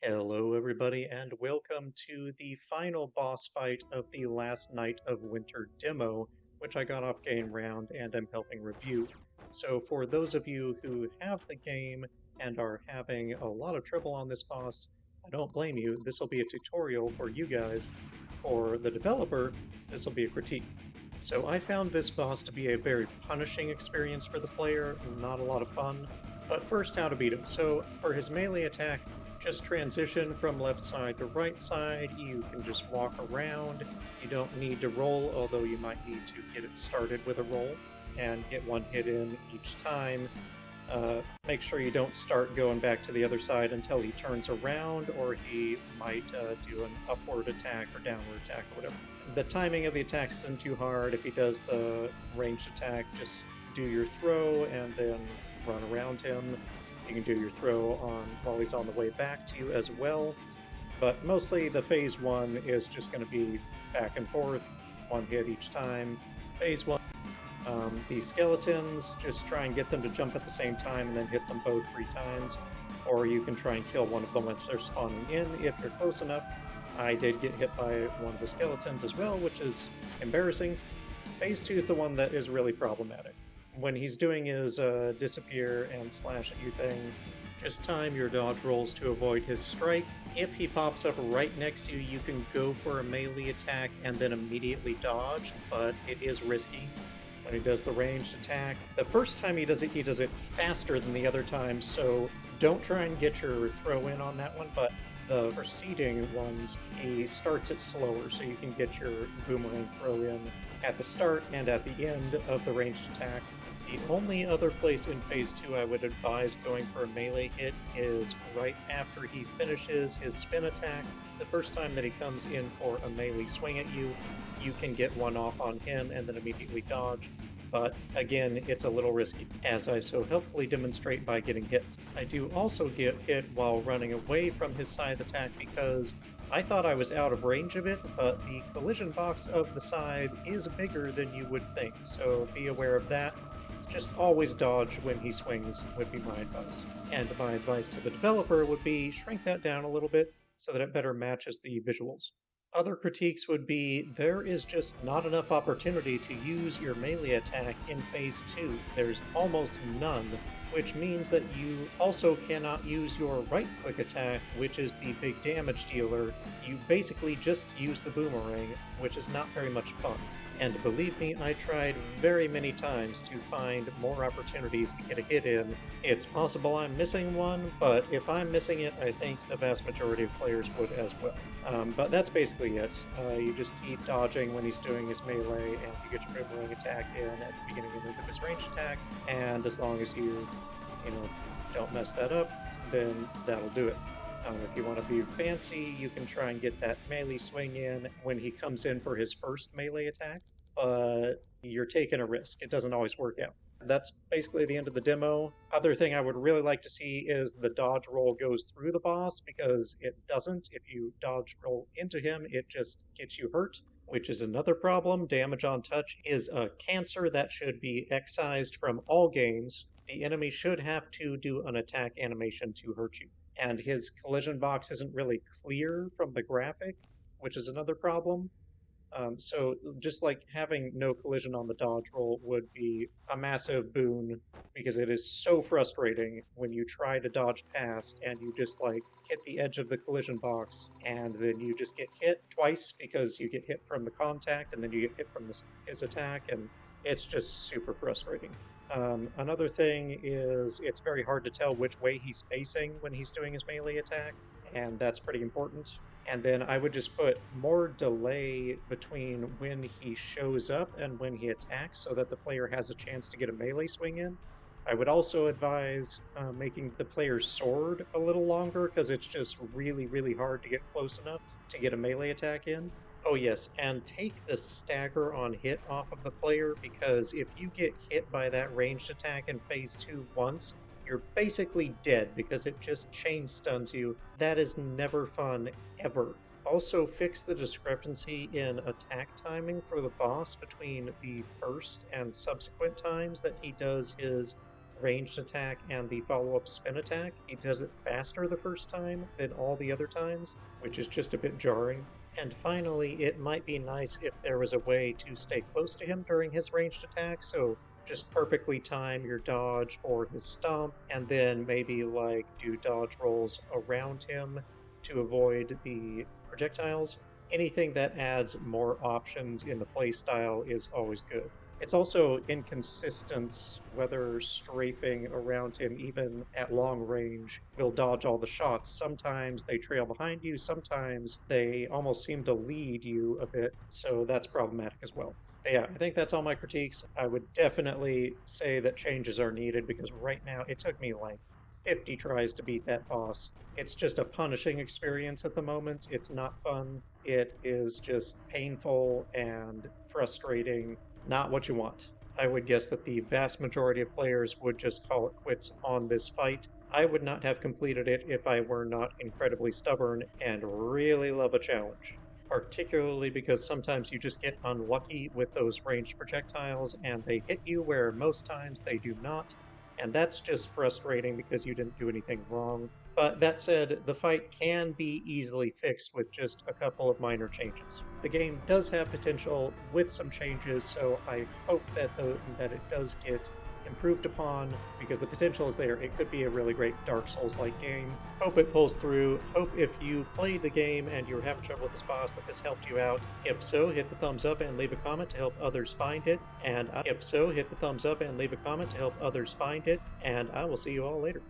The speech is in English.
Hello, everybody, and welcome to the final boss fight of the Last Night of Winter demo, which I got off Game Round and I'm helping review. So, for those of you who have the game and are having a lot of trouble on this boss, I don't blame you. This will be a tutorial for you guys. For the developer, this will be a critique. So, I found this boss to be a very punishing experience for the player, not a lot of fun. But first, how to beat him. So, for his melee attack, just transition from left side to right side. You can just walk around. You don't need to roll, although you might need to get it started with a roll and get one hit in each time. Make sure you don't start going back to the other side until he turns around, or he might do an upward attack or downward attack or whatever. The timing of the attacks isn't too hard. If he does the ranged attack, just do your throw and then run around him. You can do your throw while he's on the way back to you as well. But mostly the phase 1 is just going to be back and forth, one hit each time. Phase 1, the skeletons, just try and get them to jump at the same time and then hit them both 3 times. Or you can try and kill one of them once they're spawning in if you're close enough. I did get hit by one of the skeletons as well, which is embarrassing. Phase 2 is the one that is really problematic. When he's doing his disappear and slash at you thing, just time your dodge rolls to avoid his strike. If he pops up right next to you, you can go for a melee attack and then immediately dodge, but it is risky. When he does the ranged attack, the first time he does it faster than the other times, so don't try and get your throw in on that one, but the preceding ones, he starts it slower, so you can get your boomerang throw in at the start and at the end of the ranged attack. The only other place in Phase 2 I would advise going for a melee hit is right after he finishes his spin attack. The first time that he comes in for a melee swing at you, you can get one off on him and then immediately dodge. But again, it's a little risky, as I so helpfully demonstrate by getting hit. I do also get hit while running away from his scythe attack because I thought I was out of range of it, but the collision box of the scythe is bigger than you would think, so be aware of that. Just always dodge when he swings would be my advice. And my advice to the developer would be shrink that down a little bit so that it better matches the visuals. Other critiques would be there is just not enough opportunity to use your melee attack in Phase 2. There's almost none, which means that you also cannot use your right-click attack, which is the big damage dealer. You basically just use the boomerang, which is not very much fun. And believe me, I tried very many times to find more opportunities to get a hit in. It's possible I'm missing one, but if I'm missing it, I think the vast majority of players would as well. But that's basically it. You just keep dodging when he's doing his melee, and you get your boomerang attack in at the beginning of his ranged attack, and as long as you don't mess that up, then that'll do it. If you want to be fancy, you can try and get that melee swing in when he comes in for his first melee attack, but you're taking a risk. It doesn't always work out. That's basically the end of the demo. Other thing I would really like to see is the dodge roll goes through the boss, because it doesn't. If you dodge roll into him, it just gets you hurt, which is another problem. Damage on touch is a cancer that should be excised from all games. The enemy should have to do an attack animation to hurt you. And his collision box isn't really clear from the graphic, which is another problem. So just like having no collision on the dodge roll would be a massive boon, because it is so frustrating when you try to dodge past and you just like hit the edge of the collision box and then you just get hit twice because you get hit from the contact and then you get hit from his attack, and it's just super frustrating. Another thing is it's very hard to tell which way he's facing when he's doing his melee attack, and that's pretty important. And then I would just put more delay between when he shows up and when he attacks so that the player has a chance to get a melee swing in. I would also advise making the player's sword a little longer, because it's just really, really hard to get close enough to get a melee attack in. Oh yes, and take the stagger on hit off of the player, because if you get hit by that ranged attack in Phase 2 once, you're basically dead because it just chain stuns you. That is never fun, ever. Also, fix the discrepancy in attack timing for the boss between the first and subsequent times that he does his ranged attack and the follow-up spin attack. He does it faster the first time than all the other times, which is just a bit jarring. And finally, it might be nice if there was a way to stay close to him during his ranged attack, so just perfectly time your dodge for his stomp, and then maybe like do dodge rolls around him to avoid the projectiles. Anything that adds more options in the playstyle is always good. It's also inconsistent whether strafing around him, even at long range, will dodge all the shots. Sometimes they trail behind you, sometimes they almost seem to lead you a bit, so that's problematic as well. But yeah, I think that's all my critiques. I would definitely say that changes are needed because right now it took me like 50 tries to beat that boss. It's just a punishing experience at the moment. It's not fun. It is just painful and frustrating, not what you want. I would guess that the vast majority of players would just call it quits on this fight. I would not have completed it if I were not incredibly stubborn and really love a challenge. Particularly because sometimes you just get unlucky with those ranged projectiles and they hit you where most times they do not, and that's just frustrating because you didn't do anything wrong. But that said, the fight can be easily fixed with just a couple of minor changes. The game does have potential with some changes, so I hope that it does get improved upon because the potential is there. It could be a really great Dark Souls-like game. Hope it pulls through. Hope if you played the game and you're having trouble with this boss that this helped you out. If so, hit the thumbs up and leave a comment to help others find it. And I will see you all later.